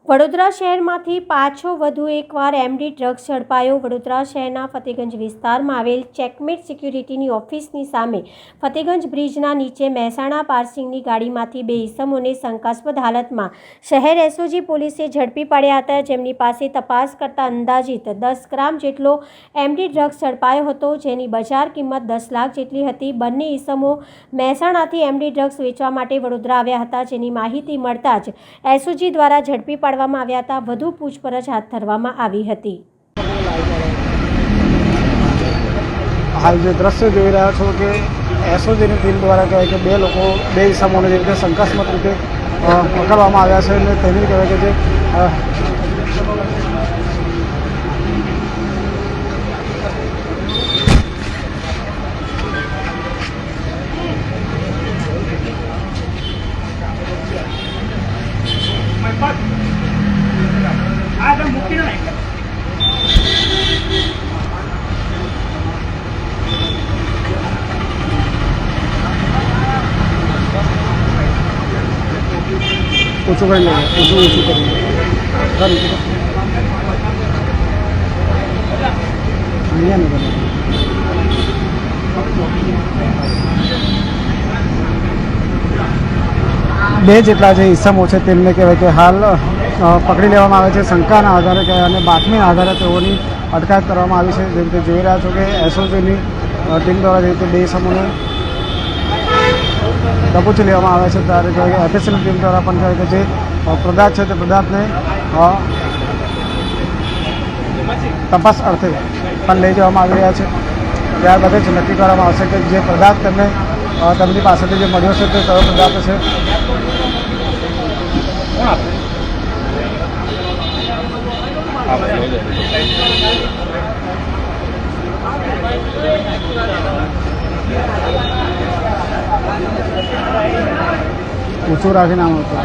વડોદરા શહેરમાંથી પાછો વધુ એકવાર એમડી ડ્રગ્સ ઝડપાયો। વડોદરા શહેરના ફતેગંજ વિસ્તારમાં આવેલ ચેકમેટ સિક્યુરિટીની ઓફિસની સામે ફતેગંજ બ્રિજના નીચે મહેસાણા પાર્સિંગની ગાડીમાંથી બે ઇસમોને શંકાસ્પદ હાલતમાં શહેર એસઓજી પોલીસે ઝડપી પાડ્યા હતા, જેમની પાસે તપાસ કરતા અંદાજિત 10 ગ્રામ જેટલો એમડી ડ્રગ્સ ઝડપાયો હતો, જેની બજાર કિંમત 10 લાખ જેટલી હતી। બંને ઇસમો મહેસાણાથી એમડી ડ્રગ્સ વેચવા માટે વડોદરા આવ્યા હતા, જેની માહિતી મળતા જ એસઓજી દ્વારા ઝડપી પાડવામાં આવ્યા હતા। વધુ પૂછપરછ હાથ ધરવામાં આવી હતી। હાલ જે દ્રશ્ય જોઈ રહ્યા છો કે એસઓજીની ટીમ દ્વારા કહેવાય કે બે ઇસમોને જે રીતે શંકાસ્પદ રીતે પકડવામાં આવ્યા છે અને તેની કહેવાય કે જે ऊँचू कर लेंगे, ऊँचू करेंगे બે જેટલા જે ઇસમો છે તેમને કહેવાય કે હાલ પકડી લેવામાં આવે છે। શંકાના આધારે કહેવાય અને બાતમીના આધારે તેઓની અટકાયત કરવામાં આવી છે। જે રીતે જોઈ રહ્યા છો કે એસઓજીની ટીમ દ્વારા જે રીતે બે ઇસમોને દબોચી લેવામાં આવે છે, ત્યારે કહેવાય કે એફએસએલની ટીમ દ્વારા પણ કહેવાય કે જે પદાર્થ છે તે પદાર્થને તપાસ અર્થે પણ લઈ જવામાં આવી રહ્યા છે। ત્યારબાદ જ નક્કી કરવામાં આવશે કે જે પદાર્થ તેમને તેમની પાસેથી જે મળ્યો છે તે કયો પદાર્થ છે। ઊંચું રાખીને આમ હતું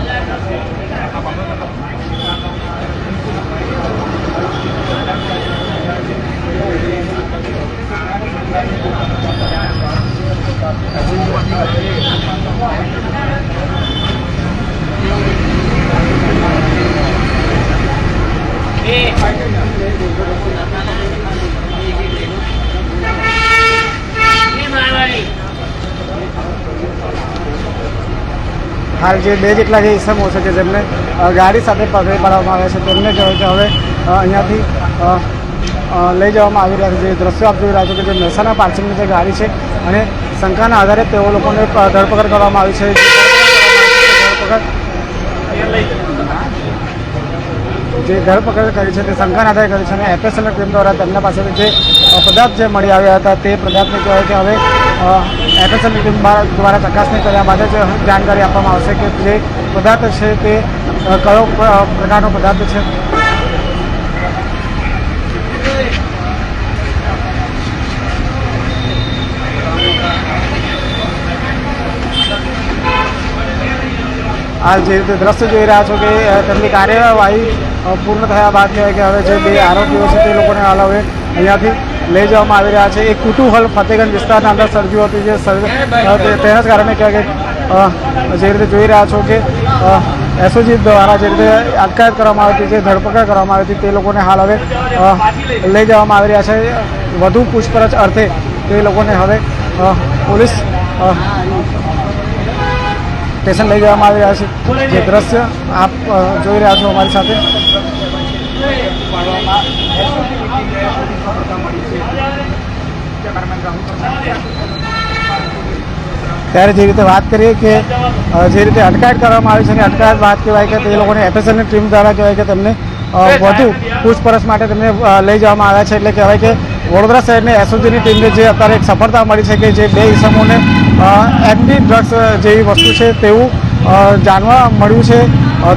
હાલ જે બે જેટલા જે ઇસમો છે કે જેમને ગાડી સાથે પકડી પાડવામાં આવ્યા છે તેમને કહેવાય કે હવે અહીંયાથી લઈ જવામાં આવી રહ્યા છે। જે દ્રશ્યો આપ જોઈ રહ્યા છો કે જે મહેસાણા પાર્સિંગની જે ગાડી છે અને શંકાના આધારે તેઓ લોકોને ધરપકડ કરવામાં આવી છે। જે ધરપકડ કરી છે તે શંકાના આધારે કરી છે અને એફએસએલની ટીમ દ્વારા તેમના પાસેથી જે પદાર્થ જે મળી આવ્યા હતા તે પદાર્થને કહેવાય કે હવે એફએસએલની ટીમ દ્વારા ચકાસણી કર્યા બાદ જ જાણકારી આપવામાં આવશે કે જે પદાર્થ છે તે કયો પ્રકારનો પદાર્થ છે। હાલ જે રીતે દ્રશ્ય જોઈ રહ્યા છો કે તેમની કાર્યવાહી પૂર્ણ થયા બાદ કહેવાય કે હવે જે બે આરોપીઓ છે તે લોકોને હાલ હવે અહીંયાથી લઈ જવામાં આવી રહ્યા છે। એક કુતૂહલ ફતેગંજ વિસ્તારના અંદર સર્જ્યું હતું, જે તેના જ કારણે કહેવાય કે જે રીતે જોઈ રહ્યા છો કે એસઓજી દ્વારા જે રીતે અટકાયત કરવામાં આવી હતી, જે ધરપકડ કરવામાં આવી હતી તે લોકોને હાલ હવે લઈ જવામાં આવી રહ્યા છે। વધુ પૂછપરછ અર્થે તે લોકોને હવે પોલીસ સ્ટેશન લઈ જવામાં આવી રહ્યા છે। જે દ્રશ્ય આપ જોઈ રહ્યા છો અમારી સાથે ત્યારે જે રીતે વાત કરીએ કે જે રીતે અટકાયત કરવામાં આવી છે અને અટકાયત બાદ કહેવાય કે તે લોકોને એફએસએલની ટીમ દ્વારા કહેવાય કે તેમને વધુ પૂછપરછ માટે તેમને લઈ જવામાં આવ્યા છે। એટલે કહેવાય કે વડોદરા શહેરની એસઓજીની ટીમને જે અત્યારે એક સફળતા મળી છે કે જે બે ઇસમોને એમડી ડ્રગ્સ જેવી વસ્તુ છે તેવું જાણવા મળ્યું છે।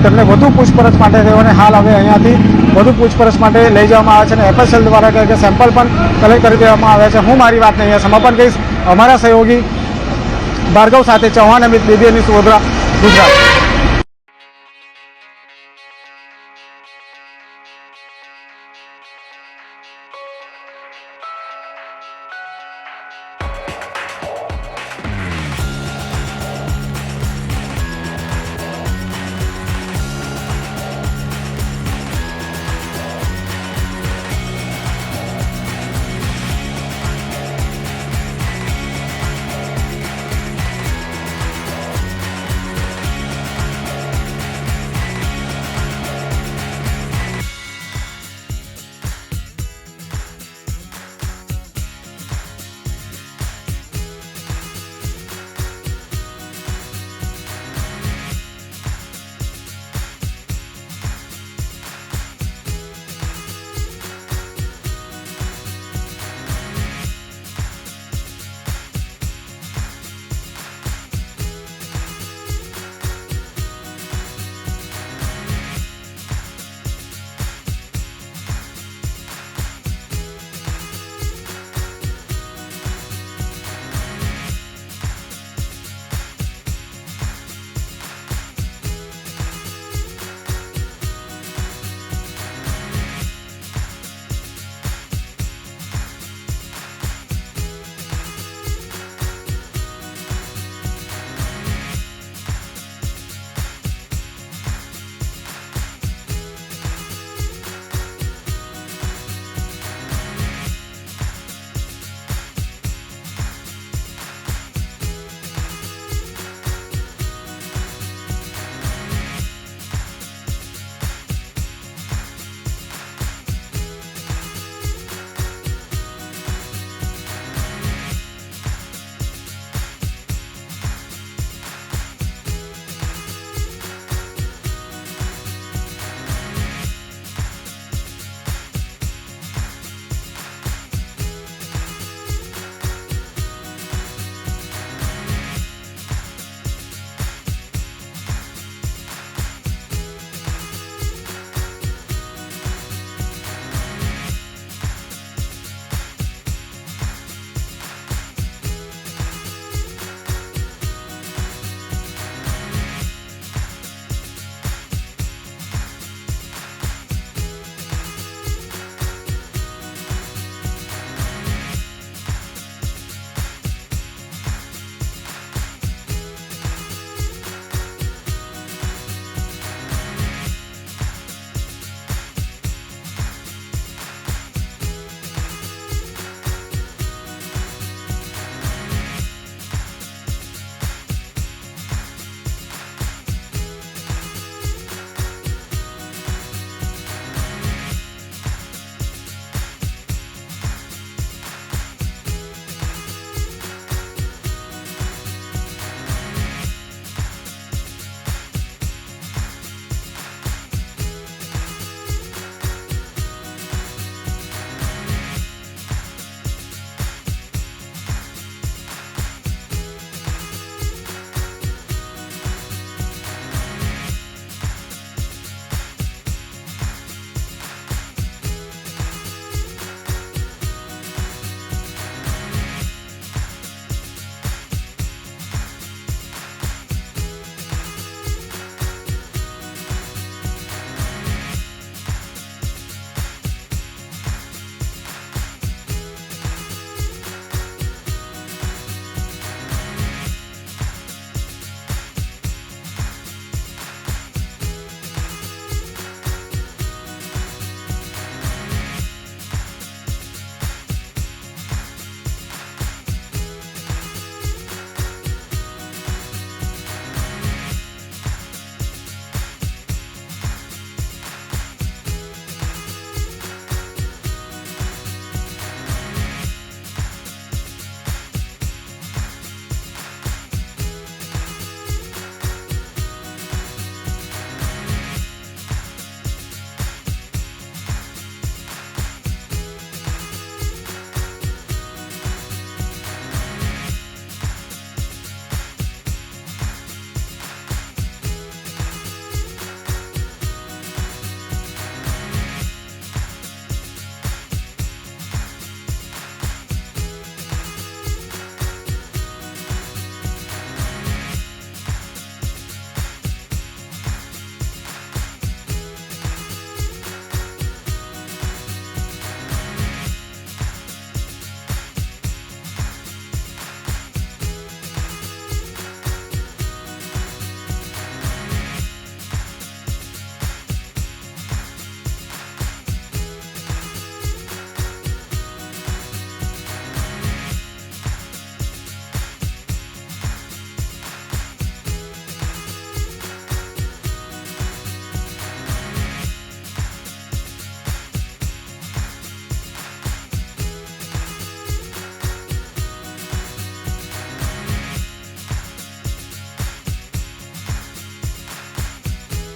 તેમને વધુ પૂછપરછ માટે તેઓને હાલ હવે અહીંયાથી વધુ પૂછપરછ માટે લઈ જવામાં આવે છે અને એફએસએલ દ્વારા કે સેમ્પલ પણ કલેક્ટ કરી દેવામાં આવ્યા છે। હું મારી વાતને અહીંયા સમાપન કહીશ। અમારા સહયોગી ભાર્ગવ સાથે ચૌહાણ અમિત, બીબીએન ન્યૂઝ વડોદરા, ગુજરાત।